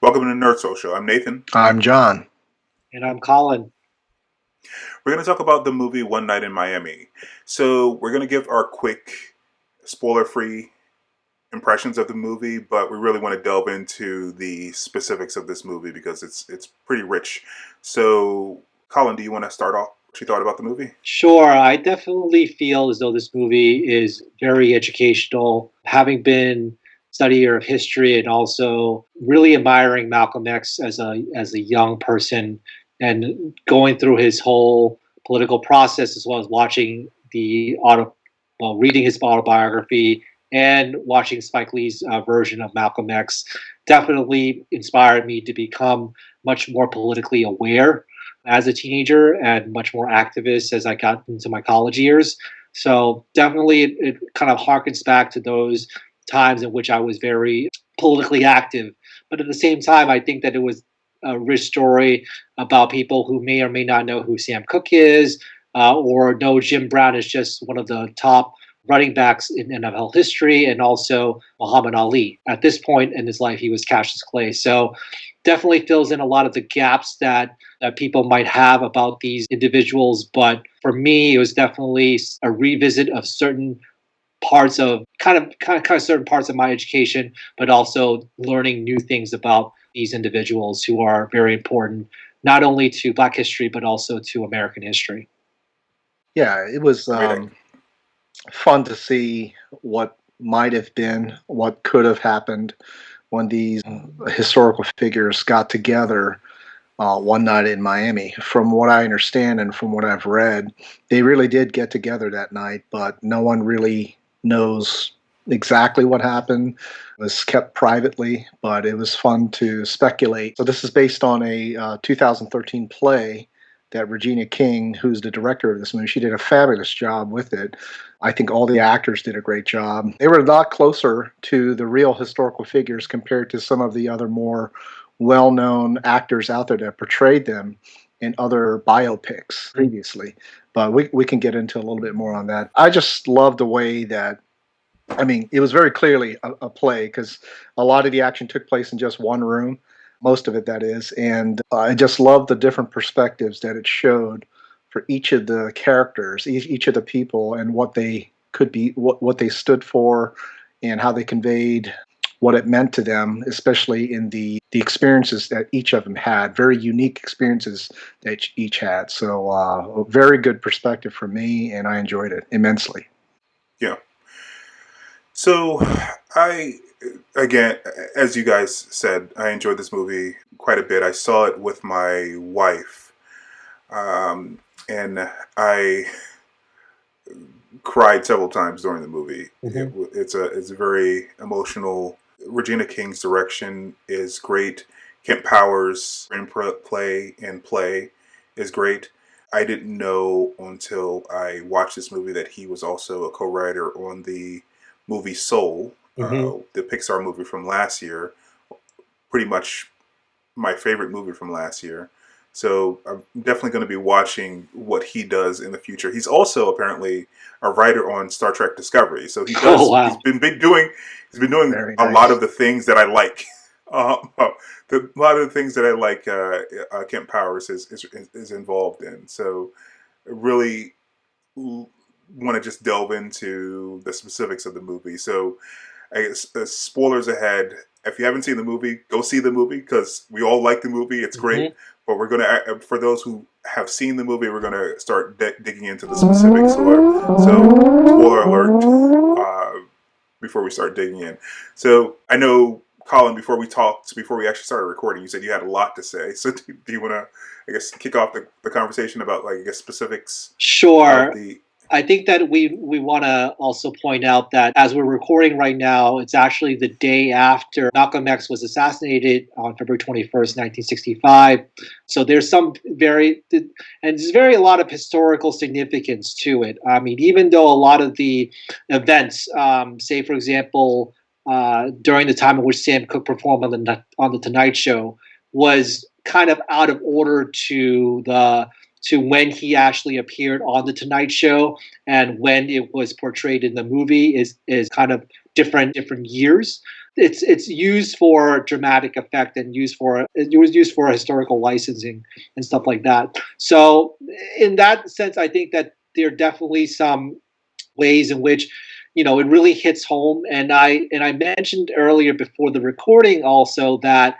Welcome to the Nerd Social. I'm Nathan. I'm John. And I'm Colin. We're going to talk about the movie One Night in Miami. So we're going to give our quick, spoiler-free impressions of the movie, but we really want to delve into the specifics of this movie because it's pretty rich. So, Colin, do you want to start off what you thought about the movie? Sure. I definitely feel as though this movie is very educational. Having been studier of history and also really admiring Malcolm X as a young person and going through his whole political process, as well as watching reading his autobiography and watching Spike Lee's version of Malcolm X, definitely inspired me to become much more politically aware as a teenager and much more activist as I got into my college years. So definitely it kind of harkens back to those times in which I was very politically active. But at the same time, I think that it was a rich story about people who may or may not know who Sam Cooke is, or know Jim Brown is just one of the top running backs in NFL history, and also Muhammad Ali. At this point in his life, he was Cassius Clay. So definitely fills in a lot of the gaps that people might have about these individuals. But for me, it was definitely a revisit of certain parts of kind of certain parts of my education, but also learning new things about these individuals who are very important, not only to Black history, but also to American history. Yeah, it was fun to see what might have been, what could have happened when these historical figures got together one night in Miami. From what I understand and from what I've read, they really did get together that night, but no one really knows exactly what happened. It was kept privately, but it was fun to speculate. So this is based on a 2013 play that Regina King, who's the director of this movie, she did a fabulous job with it. I think all the actors did a great job. They were a lot closer to the real historical figures compared to some of the other more well-known actors out there that portrayed them in other biopics previously. But we can get into a little bit more on that. I just love the way that, I mean, it was very clearly a play because a lot of the action took place in just one room, most of it that is. And I just love the different perspectives that it showed for each of the characters, each of the people, and what they could be, what they stood for, and how they conveyed what it meant to them, especially in the experiences that each of them had, very unique experiences that each had. So a very good perspective for me, and I enjoyed it immensely. Yeah. So again, as you guys said, I enjoyed this movie quite a bit. I saw it with my wife, and I cried several times during the movie. Mm-hmm. It's a very emotional. Regina King's direction is great. Kemp Powers' screenplay and play is great. I didn't know until I watched this movie that he was also a co-writer on the movie Soul, mm-hmm. The Pixar movie from last year. Pretty much my favorite movie from last year. So I'm definitely going to be watching what he does in the future. He's also apparently a writer on Star Trek Discovery. So he does. Oh, wow. He's been doing very a nice. Lot of the things that I like. A lot of the things that I like. Kemp Powers is involved in. So I really want to just delve into the specifics of the movie. So I guess spoilers ahead. If you haven't seen the movie, go see the movie because we all like the movie. It's great. Mm-hmm. But we're going to, for those who have seen the movie, we're going to start digging into the specifics. So spoiler alert before we start digging in. So I know, Colin, before we actually started recording, you said you had a lot to say. So do you want to, I guess, kick off the conversation about, like, I guess, specifics? Sure. I think that we want to also point out that as we're recording right now, it's actually the day after Malcolm X was assassinated on February 21st, 1965. So there's a lot of historical significance to it. I mean, even though a lot of the events, say, for example, during the time in which Sam Cooke performed on the Tonight Show, was kind of out of order to the to when he actually appeared on the Tonight Show and when it was portrayed in the movie is kind of different years. It's used for dramatic effect and it was used for historical licensing and stuff like that. So in that sense, I think that there are definitely some ways in which it really hits home. And I mentioned earlier before the recording also that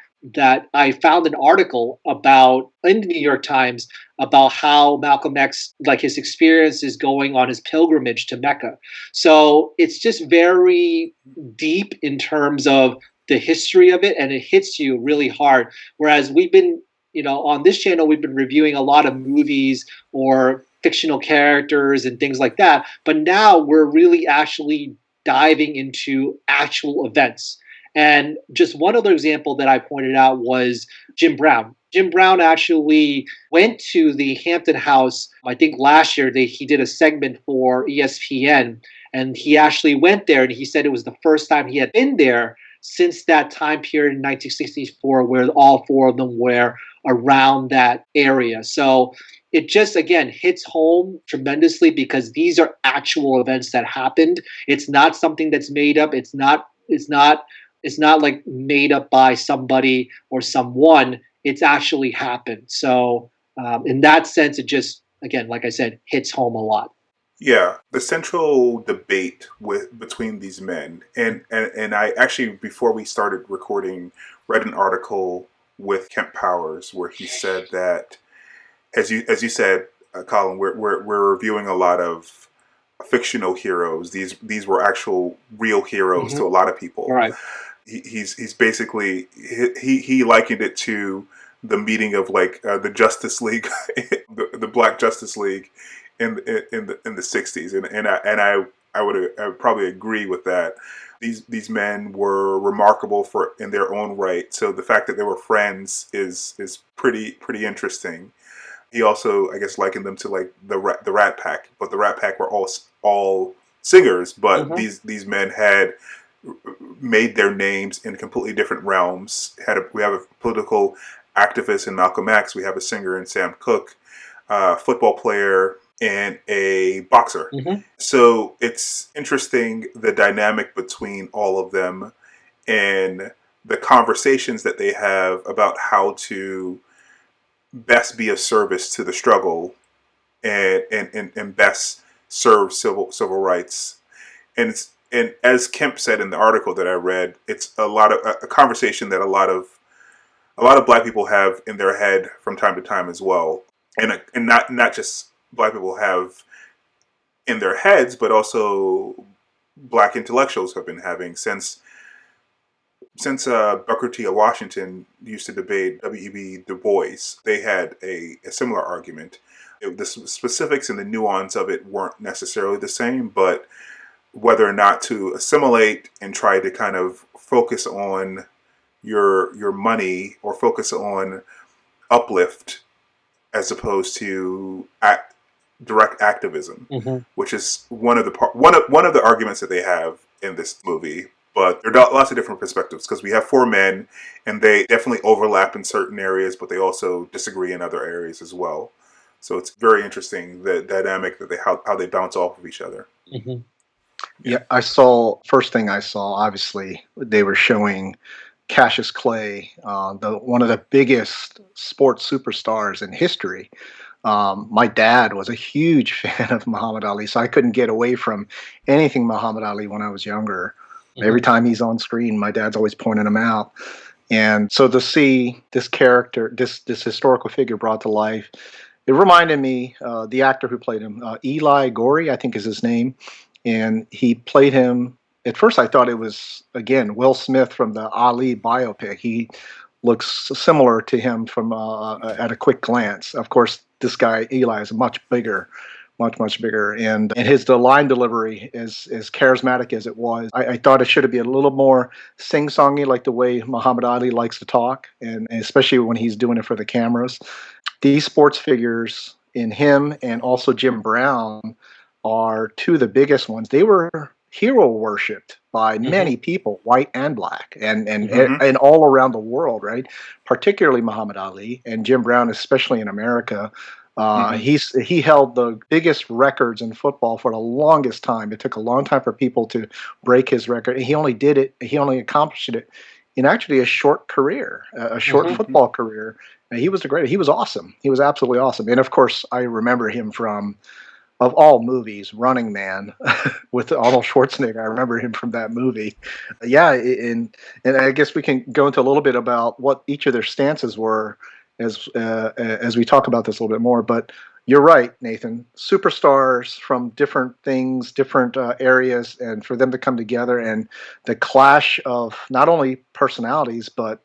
I found an article about in the New York Times about how Malcolm X, like his experience is going on his pilgrimage to Mecca. So it's just very deep in terms of the history of it, and it hits you really hard. Whereas we've been, on this channel, we've been reviewing a lot of movies or fictional characters and things like that. But now we're really actually diving into actual events. And just one other example that I pointed out was Jim Brown. Jim Brown actually went to the Hampton House, I think last year. He did a segment for ESPN, and he actually went there, and he said it was the first time he had been there since that time period in 1964 where all four of them were around that area. So it just, again, hits home tremendously because these are actual events that happened. It's not something that's made up. It's not like made up by somebody or someone. It's actually happened. So in that sense, it just, again, like I said, hits home a lot. Yeah, the central debate between these men, and I actually, before we started recording, read an article with Kemp Powers where he said that, as you said, Colin, we're reviewing a lot of fictional heroes. These were actual real heroes to a lot of people. Right. He's basically he likened it to the meeting of like the Justice League, the Black Justice League in the 60s, and I would probably agree with that. These men were remarkable in their own right. So the fact that they were friends is pretty interesting. He also, I guess, likened them to like the Rat Pack, but the Rat Pack were all singers, but these men had made their names in completely different realms. We have a political activist in Malcolm X. We have a singer in Sam Cooke, football player, and a boxer. So it's interesting the dynamic between all of them and the conversations that they have about how to best be of service to the struggle and best serve civil rights. And as Kemp said in the article that I read, it's a conversation that a lot of Black people have in their head from time to time as well, and not just Black people have in their heads, but also Black intellectuals have been having since Booker T. of Washington used to debate W.E.B. Du Bois. They had a similar argument. The specifics and the nuance of it weren't necessarily the same, but whether or not to assimilate and try to kind of focus on your money or focus on uplift as opposed to direct activism, which is one of the arguments that they have in this movie. But there are lots of different perspectives because we have four men and they definitely overlap in certain areas, but they also disagree in other areas as well. So it's very interesting, the dynamic that how they bounce off of each other. Yeah, first thing I saw, obviously, they were showing Cassius Clay, one of the biggest sports superstars in history. My dad was a huge fan of Muhammad Ali, so I couldn't get away from anything Muhammad Ali when I was younger. Every time he's on screen, my dad's always pointing him out. And so to see this character, this historical figure brought to life, it reminded me, the actor who played him, Eli Goree, I think is his name. And he played him. At first, I thought it was, again, Will Smith from the Ali biopic. He looks similar to him from at a quick glance. Of course, this guy, Eli, is much bigger. Much bigger, and the line delivery is as charismatic as it was. I thought it should have been a little more sing-songy, like the way Muhammad Ali likes to talk, and especially when he's doing it for the cameras. These sports figures in him and also Jim Brown are two of the biggest ones. They were hero worshipped by many people, white and Black, and all around the world, right? Particularly Muhammad Ali and Jim Brown, especially in America. He held the biggest records in football for the longest time. It took a long time for people to break his record. He only did it. He only accomplished it in actually a short career, a short football career. And he was He was awesome. He was absolutely awesome. And of course, I remember him from, of all movies, Running Man with Arnold Schwarzenegger. I remember him from that movie. Yeah, and I guess we can go into a little bit about what each of their stances were as we talk about this a little bit more. But you're right, Nathan. Superstars from different things, different areas, and for them to come together and the clash of not only personalities but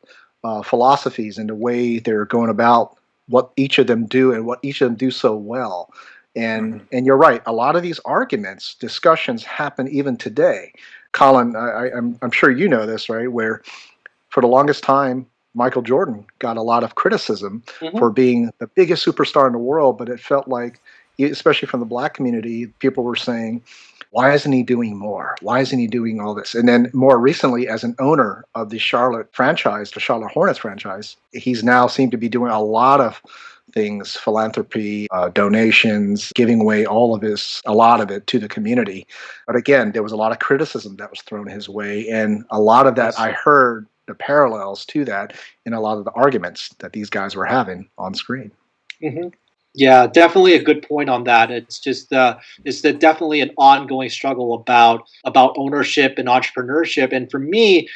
philosophies and the way they're going about what each of them do and what each of them do so well. And you're right. A lot of these arguments, discussions happen even today. Colin, I'm sure you know this, right? Where for the longest time, Michael Jordan got a lot of criticism for being the biggest superstar in the world, but it felt like, especially from the black community, people were saying, why isn't he doing more? Why isn't he doing all this? And then more recently, as an owner of the Charlotte franchise, the Charlotte Hornets franchise, he's now seemed to be doing a lot of things, philanthropy, donations, giving away a lot of it to the community. But again, there was a lot of criticism that was thrown his way. And a lot of that, I heard the parallels to that in a lot of the arguments that these guys were having on screen. Yeah, definitely a good point on that. It's just definitely an ongoing struggle about ownership and entrepreneurship. And for me,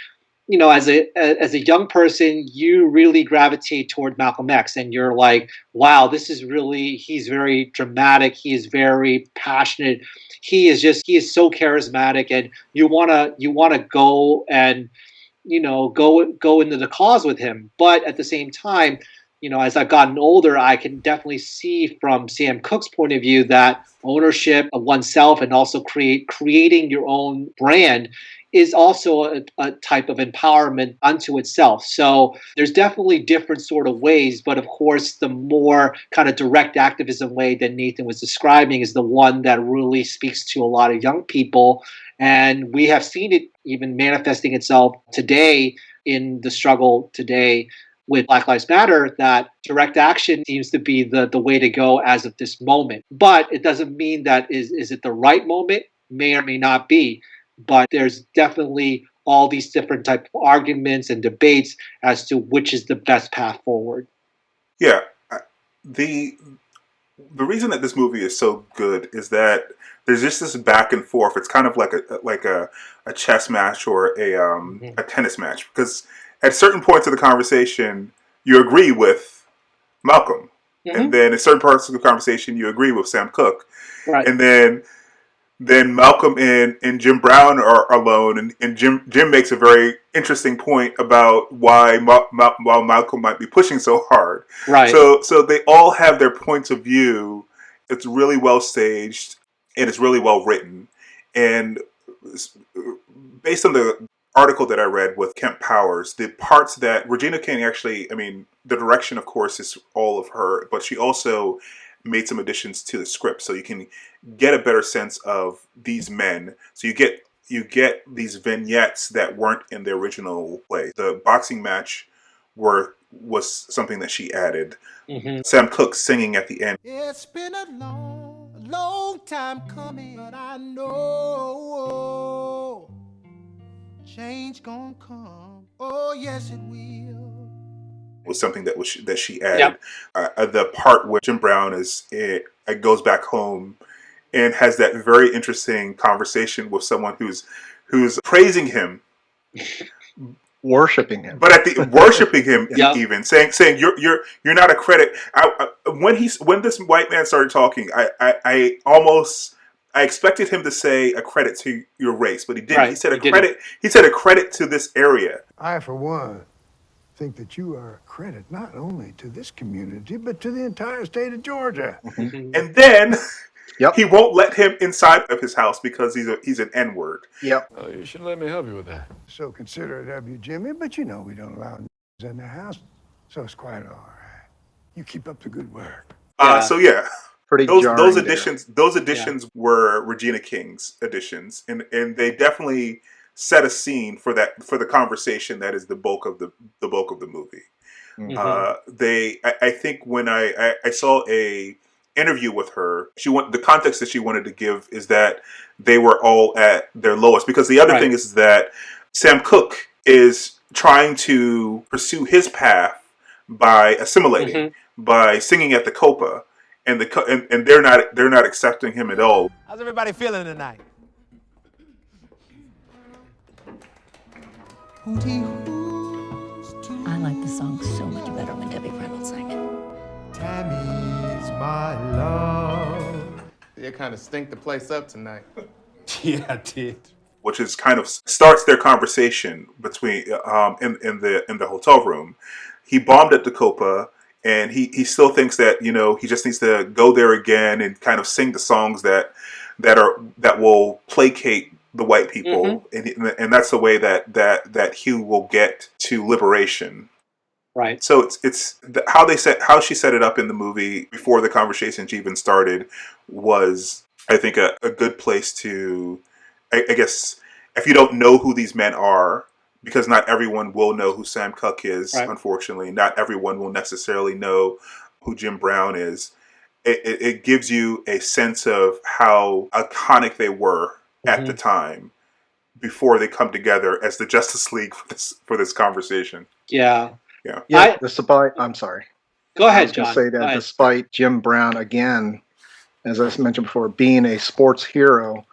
as a young person, you really gravitate toward Malcolm X, and you're like, wow, he's very dramatic. He is very passionate. He is so charismatic, and you wanna go and go into the cause with him. But at the same time, as I've gotten older, I can definitely see from Sam Cooke's point of view that ownership of oneself and also creating your own brand is also a type of empowerment unto itself. So there's definitely different sort of ways, but of course, the more kind of direct activism way that Nathan was describing is the one that really speaks to a lot of young people. And we have seen it even manifesting itself today in the struggle today with Black Lives Matter, that direct action seems to be the way to go as of this moment. But it doesn't mean that is it the right moment? May or may not be. But there's definitely all these different type of arguments and debates as to which is the best path forward. Yeah. The reason that this movie is so good is that there's just this back and forth. It's kind of like a chess match or a tennis match, because at certain points of the conversation, you agree with Malcolm. And then at certain parts of the conversation, you agree with Sam Cooke. Right. And then Malcolm and Jim Brown are alone, and Jim makes a very interesting point about why Malcolm might be pushing so hard. Right. So they all have their points of view. It's really well staged, and it's really well written. And based on the article that I read with Kemp Powers, the parts that Regina King actually, the direction, of course, is all of her, but she also made some additions to the script, so you can get a better sense of these men. So you get these vignettes that weren't in the original play. The boxing match was something that she added. Sam Cooke singing at the end. It's been a long time coming, but I know change gonna come. Oh yes, it will. Was something that she added. The part where Jim Brown goes back home and has that very interesting conversation with someone who's praising him, worshiping him, but worshiping him even saying you're not a credit. When this white man started talking, I expected him to say a credit to your race, but he didn't. Right. He said He said a credit to this area. I, for one, think that you are a credit not only to this community, but to the entire state of Georgia. And then he won't let him inside of his house because he's an N-word. Yep. Oh, you should let me help you with that. So considerate of you, Jimmy, but we don't allow in the house, so it's quite all right. You keep up the good work. Pretty those additions were Regina King's additions, and they definitely set a scene for the conversation that is the bulk of the movie. I think when I saw a interview with her, the context that she wanted to give is that they were all at their lowest, because the other thing is that Sam Cooke is trying to pursue his path by assimilating, by singing at the Copa, and they're not accepting him at all. How's everybody feeling tonight? I like the song so much better when Debbie Reynolds sang it. Tammy's my love. You kind of stink the place up tonight. Yeah, I did. Which is kind of starts their conversation between in the hotel room. He bombed at the Copa, and he still thinks that he just needs to go there again and kind of sing the songs that will placate the white people, and that's the way that Hugh will get to liberation. Right. So it's how she set it up in the movie before the conversation even started was, I think, a good place to, I guess, if you don't know who these men are, because not everyone will know who Sam Cooke is, unfortunately. Not everyone will necessarily know who Jim Brown is. It gives you a sense of how iconic they were at the time before they come together as the Justice League for this conversation. Yeah. I'm sorry. Go ahead, John. Say that despite Jim Brown, again, as I mentioned before, being a sports hero,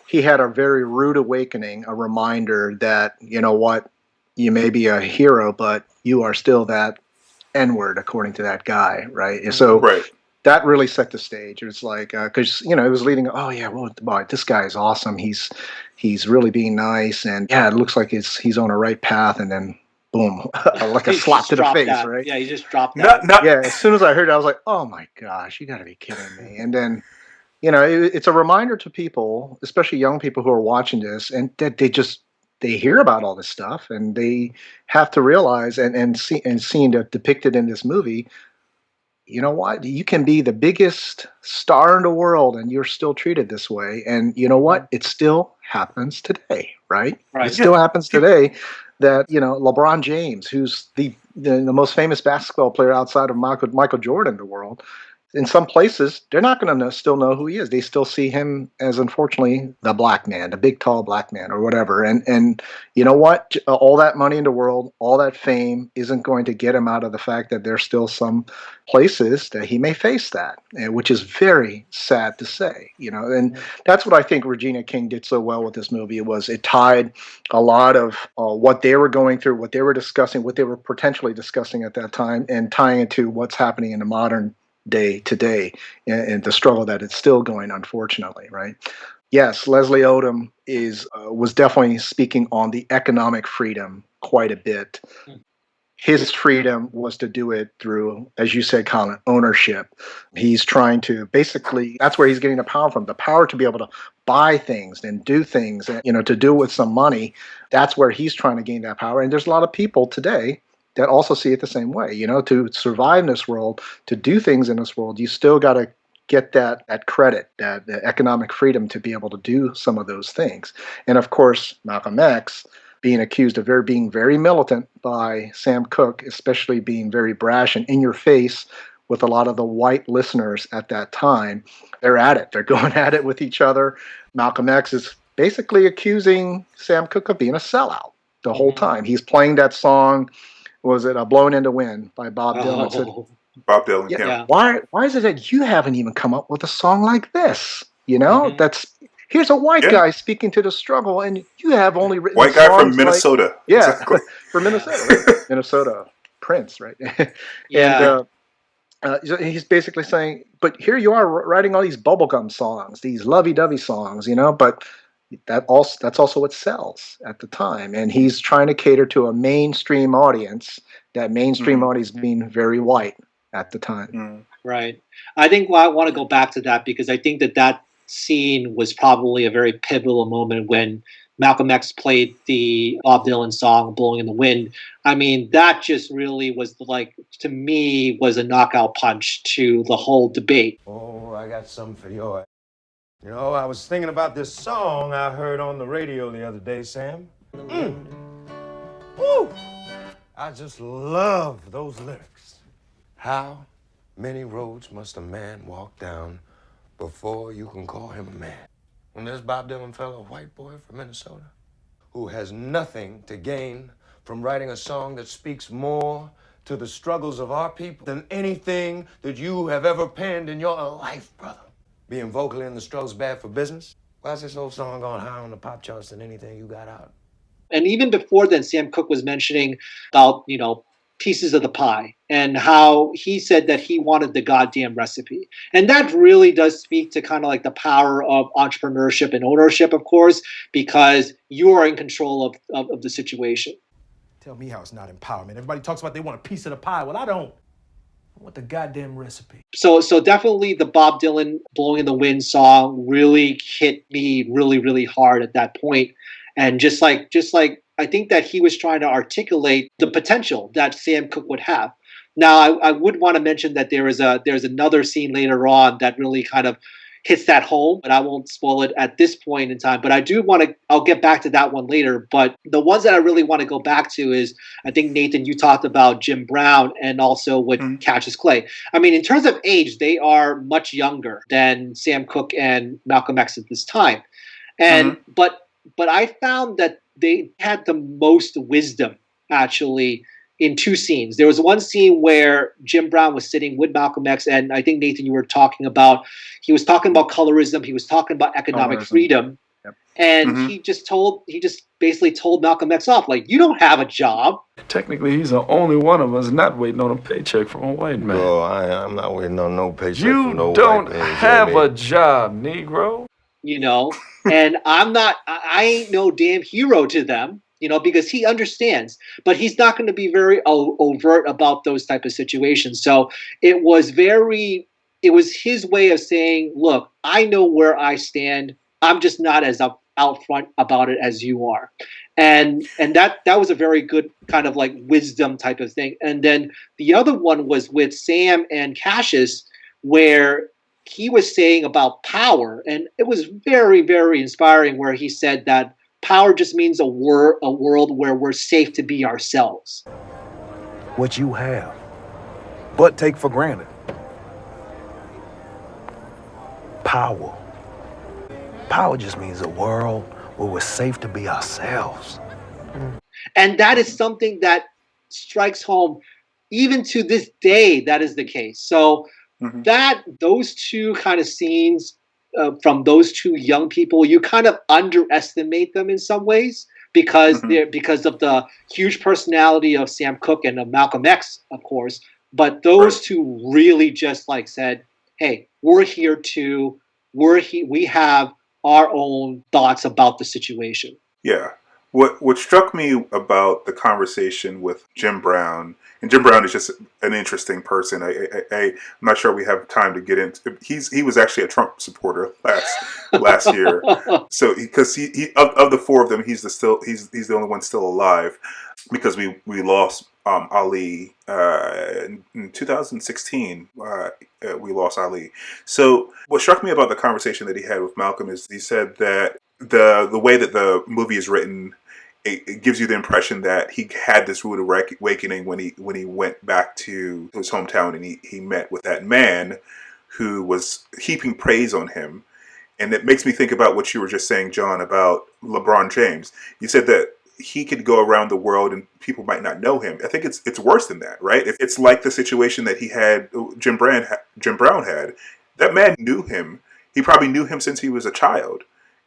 he had a very rude awakening, a reminder that, you may be a hero, but you are still that N-word, according to that guy, right? So that really set the stage. It was like, because, it was leading, boy, this guy is awesome. He's really being nice. And yeah, it looks like he's on a right path. And then boom, like a slap to the face, right? Yeah, he just dropped that. Yeah, as soon as I heard it, I was like, oh my gosh, you got to be kidding me. And then, it's a reminder to people, especially young people who are watching this, and that they hear about all this stuff, and they have to realize and seeing it depicted in this movie, you know what? You can be the biggest star in the world and you're still treated this way. And you know what? It still happens today, right? It still happens today that, LeBron James, who's the most famous basketball player outside of Michael Jordan in the world, in some places, they're not going to still know who he is. They still see him as, unfortunately, the black man, the big, tall black man or whatever. And you know what? All that money in the world, all that fame isn't going to get him out of the fact that there's still some places that he may face that, which is very sad to say, And that's what I think Regina King did so well with this movie. It tied a lot of what they were going through, what they were discussing, what they were potentially discussing at that time, and tying it to what's happening in the modern day today and the struggle that it's still going, unfortunately, right? Yes, Leslie Odom was definitely speaking on the economic freedom quite a bit. His freedom was to do it through, as you said, Colin, ownership. He's trying to basically, that's where he's getting the power from, the power to be able to buy things and do things, and, to do it with some money. That's where he's trying to gain that power. And there's a lot of people today that also see it the same way. To survive in this world, to do things in this world, you still got to get that credit, that economic freedom to be able to do some of those things. And of course, Malcolm X being accused of being very militant by Sam Cooke, especially being very brash and in your face with a lot of the white listeners at that time. They're at it. They're going at it with each other. Malcolm X is basically accusing Sam Cooke of being a sellout the whole time. He's playing that song. Was it "Blowin' in the Wind" by Bob Dylan? Said, Bob Dylan. Yeah. Why is it that you haven't even come up with a song like this? Here's a white guy speaking to the struggle, and you have only written white guy from Minnesota. Exactly. From Minnesota, right? Minnesota Prince, right? Yeah. And he's basically saying, but here you are writing all these bubblegum songs, these lovey-dovey songs, but that's also what sells at the time. And he's trying to cater to a mainstream audience, that mainstream audience being very white at the time. Right. I think I want to go back to that because I think that scene was probably a very pivotal moment when Malcolm X played the Bob Dylan song "Blowing in the Wind." I mean, that just really was to me, was a knockout punch to the whole debate. Oh, I got something for you. I was thinking about this song I heard on the radio the other day, Sam. Woo! I just love those lyrics. How many roads must a man walk down before you can call him a man? When this Bob Dylan fellow, a white boy from Minnesota, who has nothing to gain from writing a song that speaks more to the struggles of our people than anything that you have ever penned in your life, brother. Being vocally in the struggle's bad for business? Why is this old song going higher on the pop charts than anything you got out? And even before then, Sam Cooke was mentioning about, pieces of the pie and how he said that he wanted the goddamn recipe. And that really does speak to kind of like the power of entrepreneurship and ownership, of course, because you are in control of the situation. Tell me how it's not empowerment. Everybody talks about they want a piece of the pie. Well, I don't. I want the goddamn recipe. So definitely the Bob Dylan Blowing in the Wind song really hit me really, really hard at that point. And just like I think that he was trying to articulate the potential that Sam Cooke would have. Now, I would want to mention that there's another scene later on that really kind of hits that home, but I won't spoil it at this point in time. But I do want to, I'll get back to that one later. But the ones that I really want to go back to is, I think, Nathan, you talked about Jim Brown and also with Cassius Clay. I mean, in terms of age, they are much younger than Sam Cooke and Malcolm X at this time. And but I found that they had the most wisdom, actually, in two scenes. There was one scene where Jim Brown was sitting with Malcolm X, and I think, Nathan, you were talking about, he was talking about colorism, he was talking about economic freedom, and he just basically told Malcolm X off, like, you don't have a job. Technically, he's the only one of us not waiting on a paycheck from a white man. Oh, I'm not waiting on no paycheck from no white man. You don't have Jimmy. a job, Negro. And I ain't no damn hero to them, because he understands, but he's not going to be very overt about those type of situations. So it was his way of saying, look, I know where I stand. I'm just not as out front about it as you are. And that was a very good kind of like wisdom type of thing. And then the other one was with Sam and Cassius, where he was saying about power, and it was very, very inspiring, where he said that power just means a world where we're safe to be ourselves. What you have, but take for granted. Power. Power just means a world where we're safe to be ourselves. And that is something that strikes home even to this day. That is the case. So those two kind of scenes from those two young people, you kind of underestimate them in some ways because of the huge personality of Sam Cooke and of Malcolm X, of course. But those two really just like said, hey, we're here too. We have our own thoughts about the situation. Yeah. What struck me about the conversation with Jim Brown, and Jim Brown is just an interesting person. I'm not sure we have time to get into. He was actually a Trump supporter last year. So because he of the four of them, he's the only one still alive, because we lost Ali in 2016. We lost Ali. So what struck me about the conversation that he had with Malcolm is he said that the way that the movie is written, it gives you the impression that he had this rude awakening when he went back to his hometown and he met with that man who was heaping praise on him. And it makes me think about what you were just saying, John, about LeBron James. You said that he could go around the world and people might not know him. I think it's worse than that, right? It's like the situation that he had, Jim Brown had. That man knew him. He probably knew him since he was a child.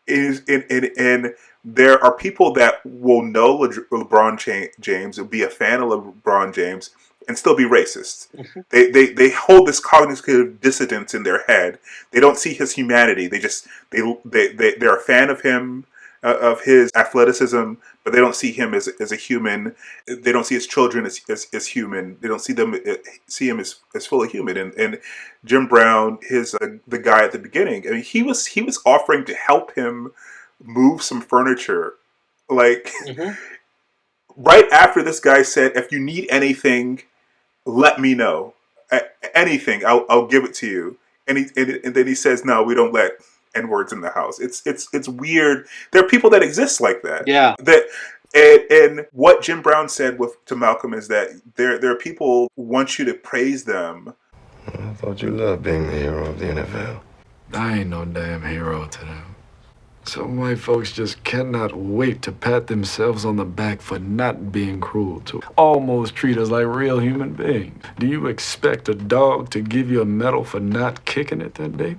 And there are people that will know LeBron James, will be a fan of LeBron James, and still be racist. They hold this cognitive dissonance in their head. They don't see his humanity. They're a fan of him, of his athleticism, but they don't see him as a human. They don't see his children as human. They don't see him as fully human. And Jim Brown, the guy at the beginning, I mean, he was offering to help him move some furniture, like right after this guy said, "If you need anything, let me know. Anything, I'll give it to you." And then he says, "No, we don't let N-words in the house." It's weird. There are people that exist like that. Yeah. And what Jim Brown said to Malcolm is that there are people who want you to praise them. I thought you loved being the hero of the NFL. I ain't no damn hero to them. Some white folks just cannot wait to pat themselves on the back for not being cruel to almost treat us like real human beings. Do you expect a dog to give you a medal for not kicking it that day?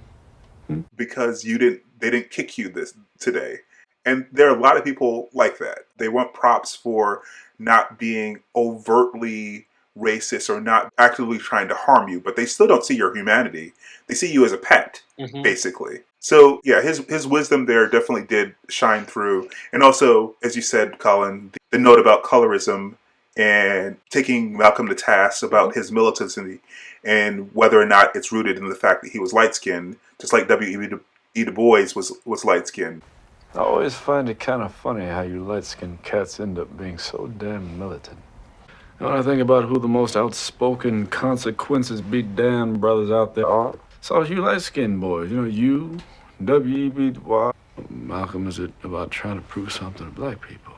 Because they didn't kick you today. And there are a lot of people like that. They want props for not being overtly racist or not actively trying to harm you, but they still don't see your humanity. They see you as a pet, basically. So yeah, his wisdom there definitely did shine through. And also, as you said, Colin, the note about colorism and taking Malcolm to task about his militancy and whether or not it's rooted in the fact that he was light-skinned, just like W.E.B. Du Bois was light-skinned. I always find it kind of funny how you light-skinned cats end up being so damn militant. And when I think about who the most outspoken, consequences-be-damned brothers out there are, it's all you light-skinned boys. You know, you, W.E.B. Du Bois. Malcolm, is it about trying to prove something to black people?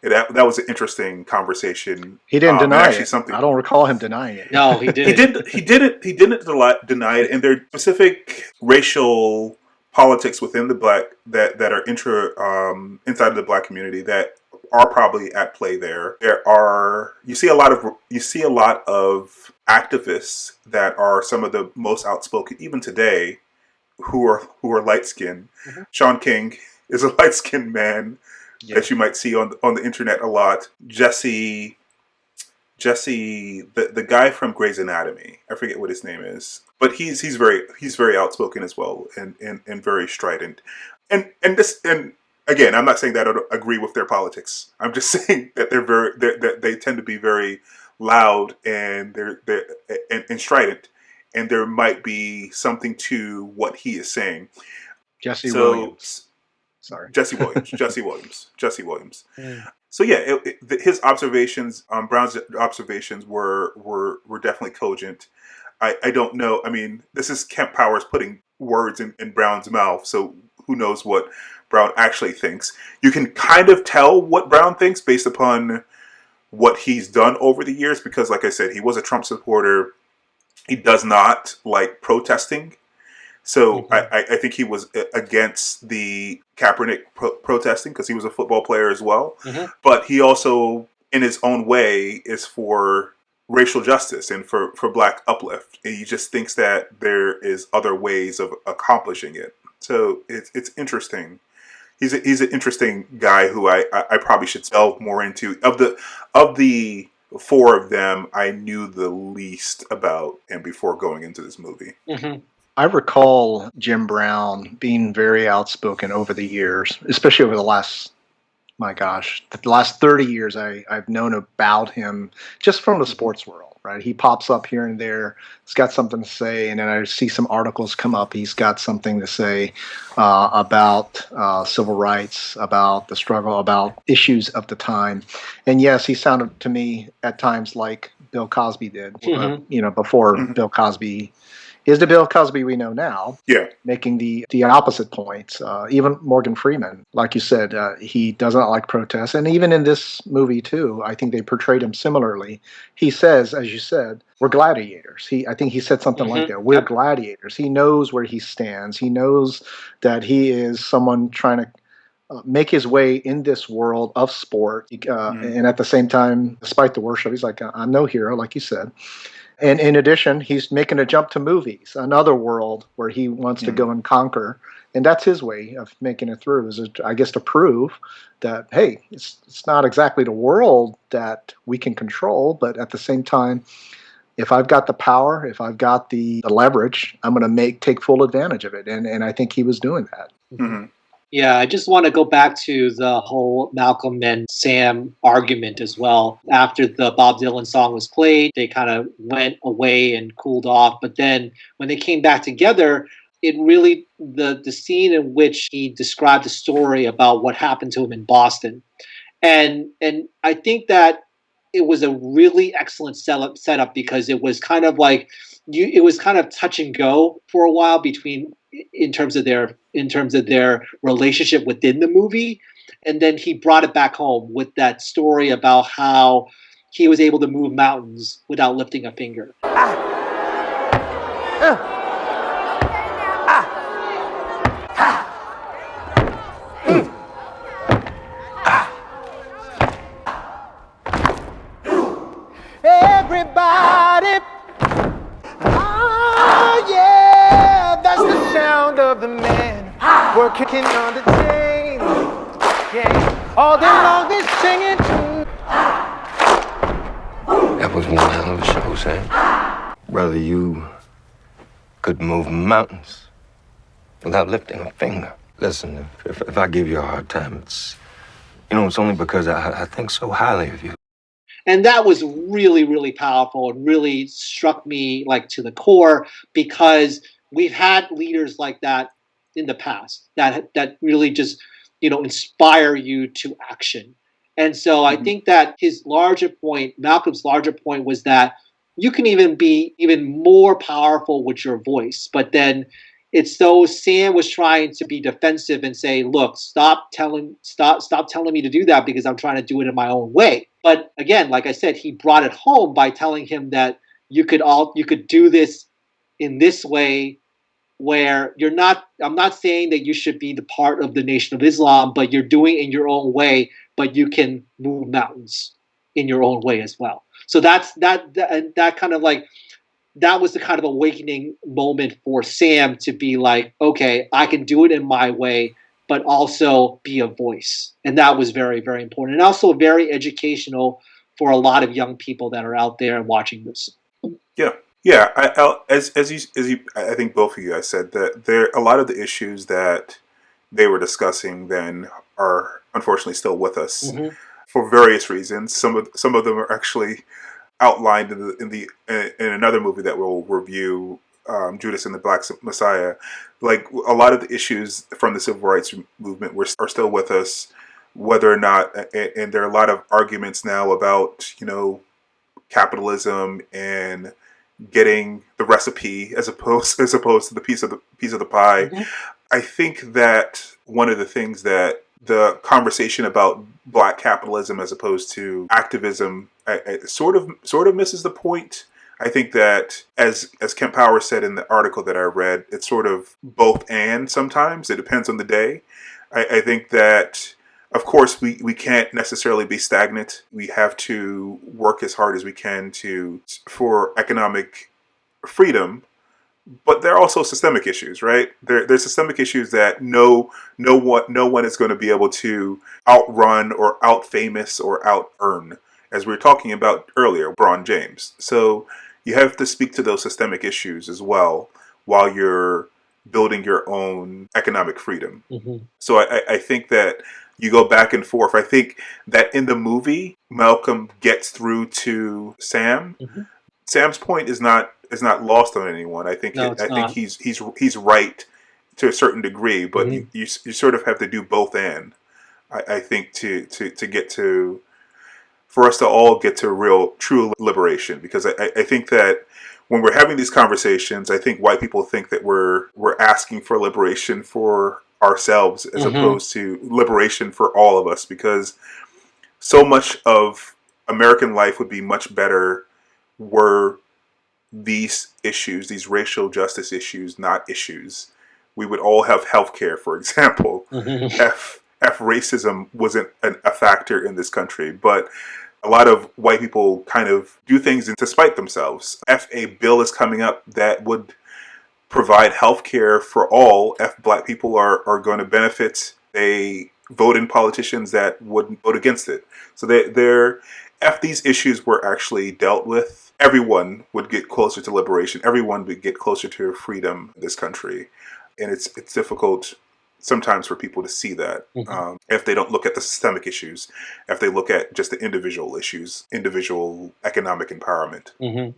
That was an interesting conversation. He didn't deny it. I don't recall him denying it. No, he didn't. He didn't deny it. And there are specific racial politics within the black that are inside of the black community that are probably at play there. You see a lot of activists that are some of the most outspoken even today who are light skinned. Sean King is a light skinned man that you might see on the internet a lot. Jesse, the guy from Grey's Anatomy, I forget what his name is, but he's very outspoken as well and very strident. And again, I'm not saying that I don't agree with their politics. I'm just saying that they tend to be very loud and they're strident, and there might be something to what he is saying. Jesse Williams. So yeah, his observations, Brown's observations were definitely cogent. I don't know. I mean, this is Kemp Powers putting words in Brown's mouth, so who knows what Brown actually thinks. You can kind of tell what Brown thinks based upon what he's done over the years, because like I said, he was a Trump supporter. He does not like protesting. So I think he was against the Kaepernick protesting because he was a football player as well. But he also, in his own way, is for racial justice and for black uplift. And he just thinks that there is other ways of accomplishing it. So it's interesting. He's an interesting guy who I probably should delve more into. Of the four of them, I knew the least about and before going into this movie. I recall Jim Brown being very outspoken over the years, especially over the last 30 years I've known about him just from the sports world, right? He pops up here and there. He's got something to say, and then I see some articles come up. He's got something to say about civil rights, about the struggle, about issues of the time. And yes, he sounded to me at times like Bill Cosby did, before Bill Cosby is the Bill Cosby we know now. Yeah. Making the opposite points. Even Morgan Freeman, like you said, he does not like protests. And even in this movie, too, I think they portrayed him similarly. He says, as you said, we're gladiators. I think he said something like that. We're gladiators. He knows where he stands. He knows that he is someone trying to make his way in this world of sport. And at the same time, despite the worship, he's like, I'm no hero, like you said. And in addition, he's making a jump to movies, another world where he wants to go and conquer. And that's his way of making it through, is I guess to prove that, hey, it's not exactly the world that we can control, but at the same time, if I've got the power, if I've got the leverage, I'm going to take full advantage of it. And I think he was doing that. Yeah, I just want to go back to the whole Malcolm and Sam argument as well. After the Bob Dylan song was played, they kind of went away and cooled off. But then when they came back together, it really, the scene in which he described the story about what happened to him in Boston. And I think that it was a really excellent setup because it was kind of like, it was kind of touch and go for a while in terms of their relationship within the movie. And then he brought it back home with that story about how he was able to move mountains without lifting a finger. Everybody, oh yeah, that's the sound of the man working on the chain. Yeah, all day long they're singing. That was one hell of a show, Sam. Brother, you could move mountains without lifting a finger. Listen, if I give you a hard time, it's only because I think so highly of you. And that was really, really powerful and really struck me like to the core, because we've had leaders like that in the past that really just, inspire you to action. And so I think that Malcolm's larger point was that you can even be even more powerful with your voice. But then it's though Sam was trying to be defensive and say, look, stop telling me to do that because I'm trying to do it in my own way. But again, like I said, he brought it home by telling him that you could do this in this way, where I'm not saying that you should be the part of the Nation of Islam, but you're doing it in your own way, but you can move mountains in your own way as well. So that kind of like, that was the kind of awakening moment for Sam to be like, okay, I can do it in my way, but also be a voice. And that was very, very important. And also very educational for a lot of young people that are out there watching this. Yeah. Yeah. As you, I think both of you guys said that a lot of the issues that they were discussing then are unfortunately still with us for various reasons. Some of them are actually outlined in another movie that we'll review, Judas and the Black Messiah. Like, a lot of the issues from the civil rights movement are still with us, whether or not, and there are a lot of arguments now about, capitalism and getting the recipe as opposed to the piece of the pie. I think that one of the things that the conversation about black capitalism as opposed to activism sort of misses the point. I think that, as Kemp Powers said in the article that I read, it's sort of both and sometimes. It depends on the day. I think that, of course, we can't necessarily be stagnant. We have to work as hard as we can for economic freedom. But there are also systemic issues, right? There's systemic issues that no one is going to be able to outrun or out-famous or out-earn, as we were talking about earlier, LeBron James. So you have to speak to those systemic issues as well while you're building your own economic freedom. So I think that you go back and forth. I think that in the movie, Malcolm gets through to Sam. Sam's point is not lost on anyone. I think he's right to a certain degree, but you sort of have to do both and. I think to get to, for us to all get to true liberation, because I think that when we're having these conversations, I think white people think that we're asking for liberation for ourselves as opposed to liberation for all of us, because so much of American life would be much better were these issues, these racial justice issues, not issues. We would all have health care, for example, if racism wasn't a factor in this country. But a lot of white people kind of do things to spite themselves. If a bill is coming up that would provide health care for all, if black people are going to benefit, they vote in politicians that would vote against it. So if these issues were actually dealt with, everyone would get closer to liberation. Everyone would get closer to freedom in this country. And it's difficult sometimes for people to see that if they don't look at the systemic issues, if they look at just the individual issues, individual economic empowerment. Yeah.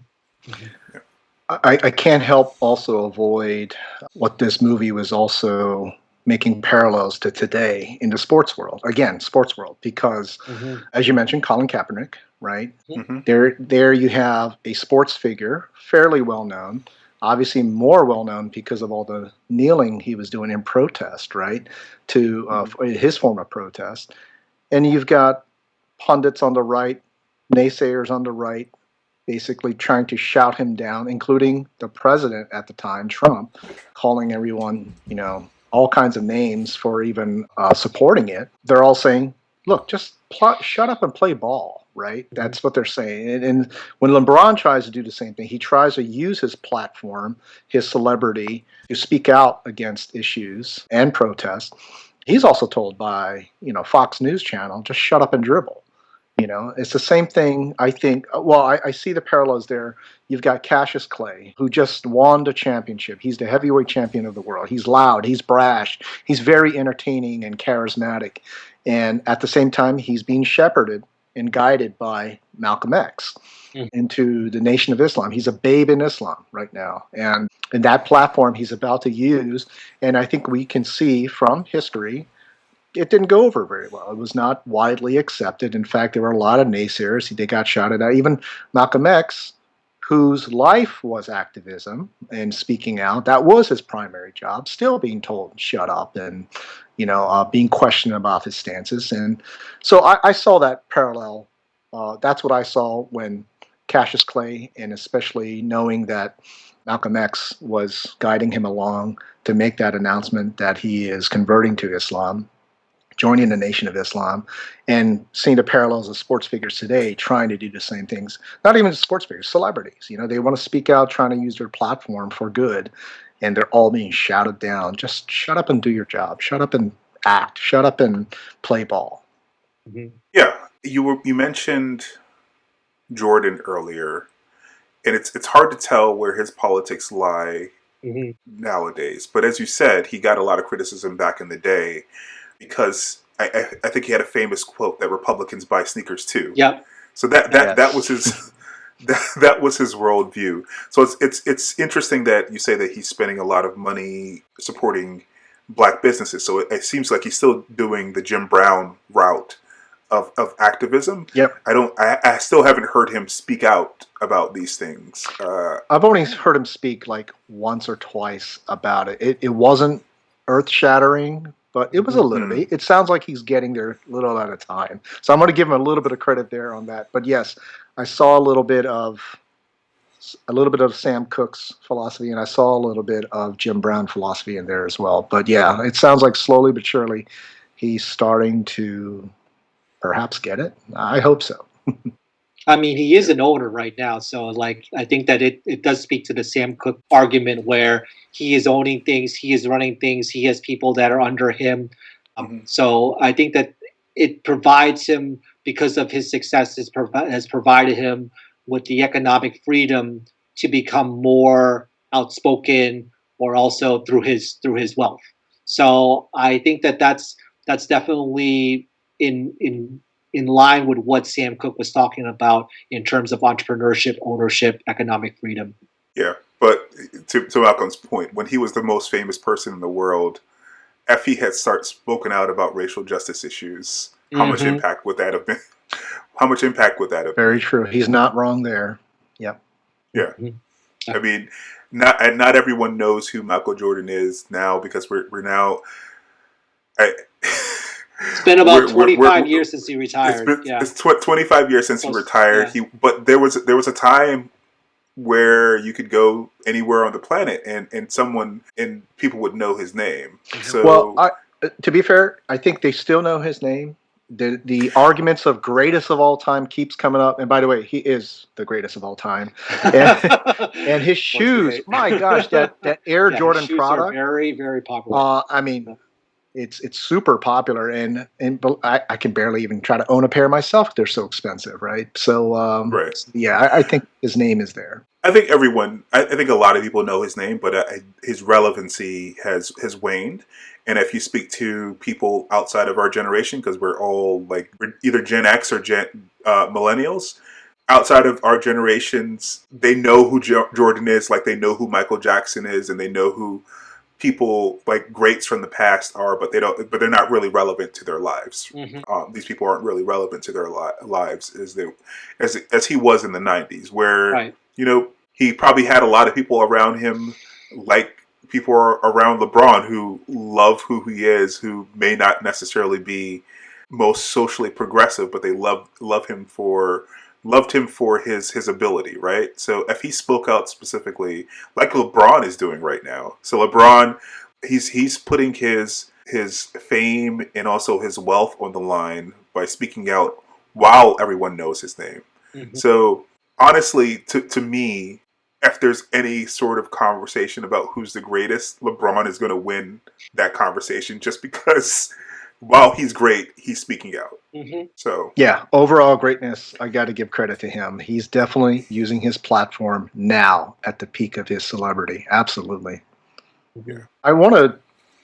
I can't help also avoid what this movie was also making parallels to today in the sports world. Again, sports world, because as you mentioned, Colin Kaepernick, right? There you have a sports figure, fairly well known, obviously more well known because of all the kneeling he was doing in protest, right, to his form of protest. And you've got pundits on the right, naysayers on the right, basically trying to shout him down, including the president at the time, Trump, calling everyone, all kinds of names for even supporting it. They're all saying, look, just shut up and play ball, right? That's what they're saying. And when LeBron tries to do the same thing, he tries to use his platform, his celebrity, to speak out against issues and protest. He's also told by, Fox News Channel, just shut up and dribble. It's the same thing, I think. Well, I see the parallels there. You've got Cassius Clay, who just won the championship. He's the heavyweight champion of the world. He's loud. He's brash. He's very entertaining and charismatic. And at the same time, he's being shepherded and guided by Malcolm X into the Nation of Islam. He's a babe in Islam right now. And that platform he's about to use, and I think we can see from history, it didn't go over very well. It was not widely accepted. In fact, there were a lot of naysayers. They got shouted at. Even Malcolm X, whose life was activism and speaking out, that was his primary job, still being told, shut up, and, being questioned about his stances. And so I saw that parallel. That's what I saw when Cassius Clay, and especially knowing that Malcolm X was guiding him along to make that announcement that he is converting to Islam, joining the Nation of Islam, and seeing the parallels of sports figures today trying to do the same things. Not even sports figures, celebrities. They want to speak out, trying to use their platform for good, and they're all being shouted down. Just shut up and do your job. Shut up and act. Shut up and play ball. Yeah, you mentioned Jordan earlier, and it's hard to tell where his politics lie nowadays. But as you said, he got a lot of criticism back in the day, because I think he had a famous quote that Republicans buy sneakers too. Yeah. So that was his that was his worldview. So it's interesting that you say that he's spending a lot of money supporting black businesses. So it seems like he's still doing the Jim Brown route of activism. Yep. I still haven't heard him speak out about these things. I've only heard him speak like once or twice about it. It wasn't earth shattering, but it was a little bit. It sounds like he's getting there a little at a time. So I'm going to give him a little bit of credit there on that. But yes, I saw a little bit of Sam Cooke's philosophy, and I saw a little bit of Jim Brown philosophy in there as well. But yeah, it sounds like slowly but surely he's starting to perhaps get it. I hope so. I mean, he is an owner right now, so I think that it does speak to the Sam Cooke argument, where he is owning things, he is running things, he has people that are under him. So I think that it provides him, because of his success, has provided him with the economic freedom to become more outspoken, or also through his wealth. So I think that that's definitely in line with what Sam Cooke was talking about in terms of entrepreneurship, ownership, economic freedom. Yeah, but to Malcolm's point, when he was the most famous person in the world, if he had spoken out about racial justice issues, how much impact would that have been? How much impact would that have been? Very true. He's not wrong there. Yep. Yeah. I mean, not everyone knows who Michael Jordan is now, because we're now. It's been about 25 years since he retired. It's 25 years since he retired. Yeah. But there was a time where you could go anywhere on the planet and people would know his name. So, well, to be fair, I think they still know his name. The arguments of greatest of all time keeps coming up. And by the way, he is the greatest of all time. And his shoes, my gosh, that Air Jordan shoes product, are very, very popular. I mean, it's super popular, and I can barely even try to own a pair myself. They're so expensive, right? So, right. Yeah, I think his name is there. I think a lot of people know his name, but his relevancy has waned. And if you speak to people outside of our generation, because we're all we're either Gen X or millennials, outside of our generations, they know who Jordan is, like they know who Michael Jackson is, and they know who people like greats from the past are, but they're not really relevant to their lives. These people aren't really relevant to their lives as he was in the 90s, where, right. he probably had a lot of people around him, like people around LeBron, who love who he is, who may not necessarily be most socially progressive, but they loved him for his ability, right? So if he spoke out specifically, like LeBron is doing right now, so LeBron, he's putting his fame and also his wealth on the line by speaking out while everyone knows his name. Mm-hmm. So honestly, to me, if there's any sort of conversation about who's the greatest, LeBron is going to win that conversation just because while he's great, he's speaking out. Mm-hmm. So yeah, overall greatness, I got to give credit to him. He's definitely using his platform now at the peak of his celebrity. Absolutely. Yeah. I want to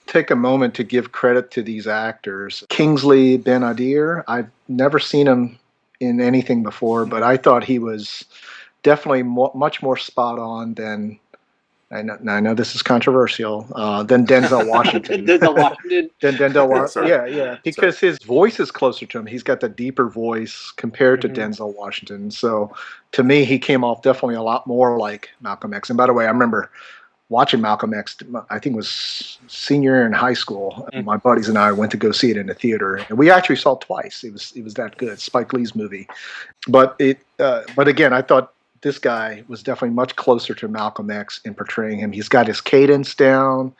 take a moment to give credit to these actors. Kingsley Ben-Adir, I've never seen him in anything before, but I thought he was definitely much more spot on than, I know this is controversial, than Denzel Washington. Denzel Washington. Than Denzel Washington. Yeah, because his voice is closer to him. He's got the deeper voice compared to Denzel Washington. So to me, he came off definitely a lot more like Malcolm X. And by the way, I remember watching Malcolm X, I think it was senior year in high school. My buddies and I went to go see it in the theater, and we actually saw it twice. It was that good, Spike Lee's movie. But again, I thought this guy was definitely much closer to Malcolm X in portraying him. He's got his cadence down,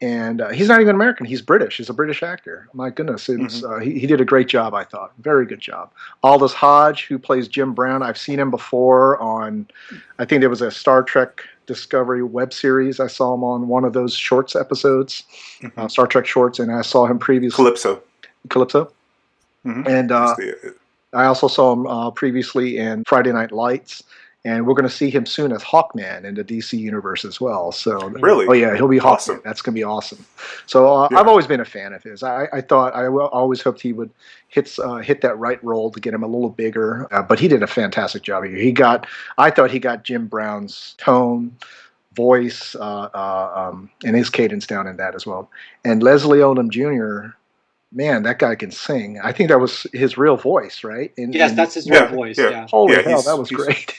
and he's not even American. He's British. He's a British actor. My goodness, he did a great job, I thought. Very good job. Aldis Hodge, who plays Jim Brown, I've seen him before on, I think there was a Star Trek Discovery web series. I saw him on one of those shorts episodes, Star Trek shorts, and I saw him previously. Calypso. Mm-hmm. And I also saw him previously in Friday Night Lights, and we're going to see him soon as Hawkman in the DC universe as well. So really, oh yeah, he'll be awesome. Hawkman. That's going to be awesome. So I've always been a fan of his. I always hoped he would hit that right role to get him a little bigger, but he did a fantastic job here. I thought he got Jim Brown's tone, voice, and his cadence down in that as well. And Leslie Odom Jr., man, that guy can sing. I think that was his real voice, right? Yes, that's his real voice. Yeah. Holy hell, that was great.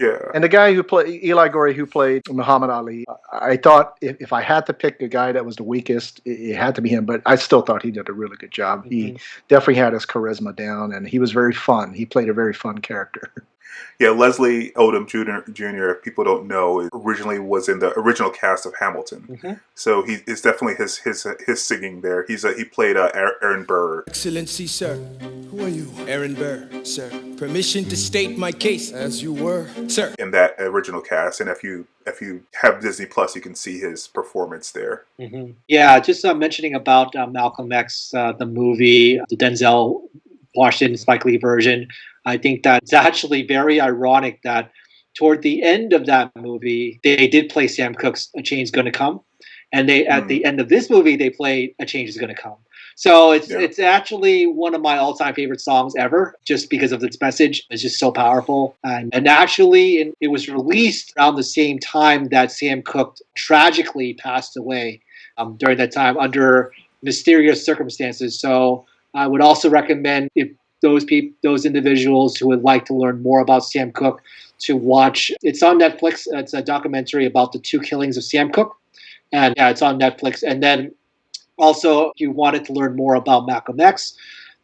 Yeah. And the guy who played Eli Goree, who played Muhammad Ali, I thought if I had to pick a guy that was the weakest, it had to be him. But I still thought he did a really good job. Mm-hmm. He definitely had his charisma down, and he was very fun. He played a very fun character. Yeah, Leslie Odom Jr., if people don't know, originally was in the original cast of Hamilton. Mm-hmm. So it's definitely his singing there. He played Aaron Burr. Excellency, sir. Who are you? Aaron Burr, sir. Permission to state my case. As you were, sir. In that original cast, and if you have Disney Plus, you can see his performance there. Mm-hmm. Yeah, just mentioning about Malcolm X, the movie, the Denzel Washington Spike Lee version. I think that it's actually very ironic that toward the end of that movie, they did play Sam Cooke's "A Change Is Gonna Come," and at the end of this movie, they played "A Change Is Gonna Come." So it's actually one of my all-time favorite songs ever, just because of its message. It's just so powerful, and actually, it was released around the same time that Sam Cooke tragically passed away during that time under mysterious circumstances. So I would also recommend if those individuals who would like to learn more about Sam Cooke to watch. It's on Netflix. It's a documentary about the 2 killings of Sam Cooke, and it's on Netflix. And then also, if you wanted to learn more about Malcolm X,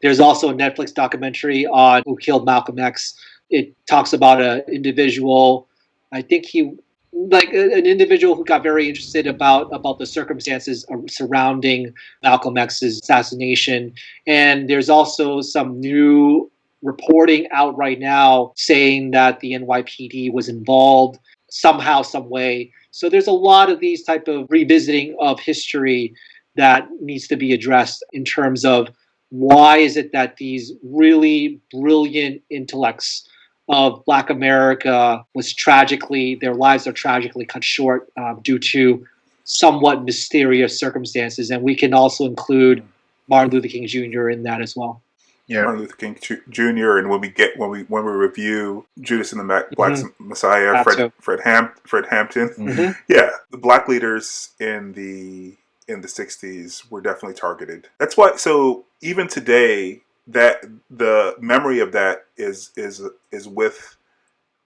there's also a Netflix documentary on who killed Malcolm X. It talks about an individual. I think an individual who got very interested about the circumstances surrounding Malcolm X's assassination. And there's also some new reporting out right now saying that the NYPD was involved somehow, some way. So there's a lot of these type of revisiting of history that needs to be addressed in terms of why is it that these really brilliant intellects of Black America their lives are tragically cut short due to somewhat mysterious circumstances. And we can also include Martin Luther King Jr. in that as well. Yeah, Martin Luther King Jr. And when we review Judas and the Black Messiah, Fred Hampton, yeah, the Black leaders in the 60s were definitely targeted. That's why. So even today, that the memory of that is with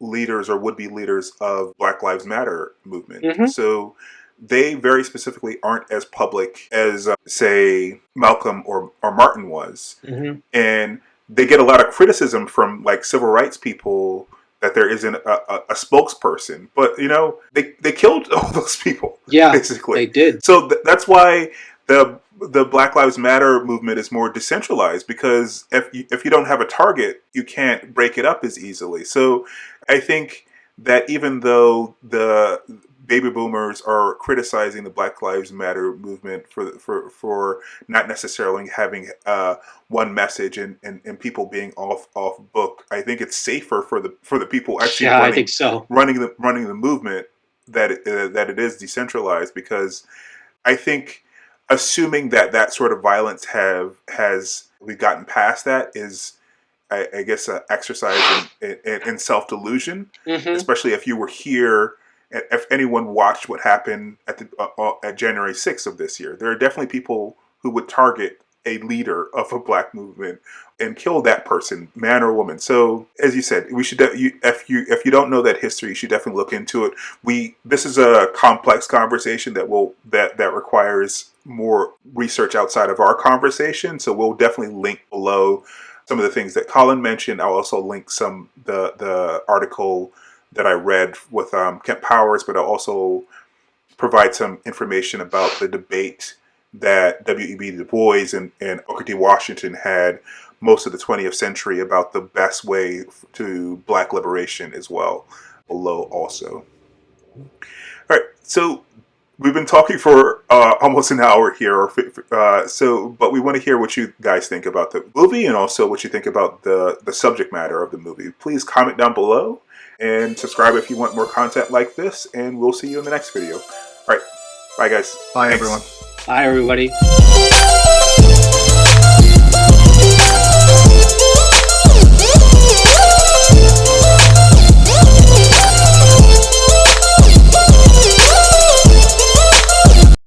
leaders or would-be leaders of Black Lives Matter movement. Mhm. So they very specifically aren't as public as, say, Malcolm or Martin was. And they get a lot of criticism from like civil rights people that there isn't a spokesperson. But, you know, they killed all those people. Yeah, basically. they did. So that's why the Black Lives Matter movement is more decentralized, because if you don't have a target, you can't break it up as easily. So I think that even though the baby boomers are criticizing the Black Lives Matter movement for not necessarily having one message and people being off book, I think it's safer for the people actually Yeah, I think so. running the movement that it is decentralized, because I think assuming that sort of violence we've gotten past that is, I guess, an exercise in self-delusion, especially if you were here. If anyone watched what happened at January 6th of this year, there are definitely people who would target a leader of a black movement and kill that person, man or woman. So, as you said, we should. If you don't know that history, you should definitely look into it. This is a complex conversation that requires more research outside of our conversation. So we'll definitely link below some of the things that Colin mentioned. I'll also link the article that I read with Kemp Powers, but I'll also provide some information about the debate that W.E.B. Du Bois and Booker T. Washington had most of the 20th century about the best way to black liberation as well, below also. All right, so we've been talking for almost an hour here, but we want to hear what you guys think about the movie and also what you think about the subject matter of the movie. Please comment down below and subscribe if you want more content like this, and we'll see you in the next video. All right, bye guys. Bye, Thanks. everyone. Bye, everybody.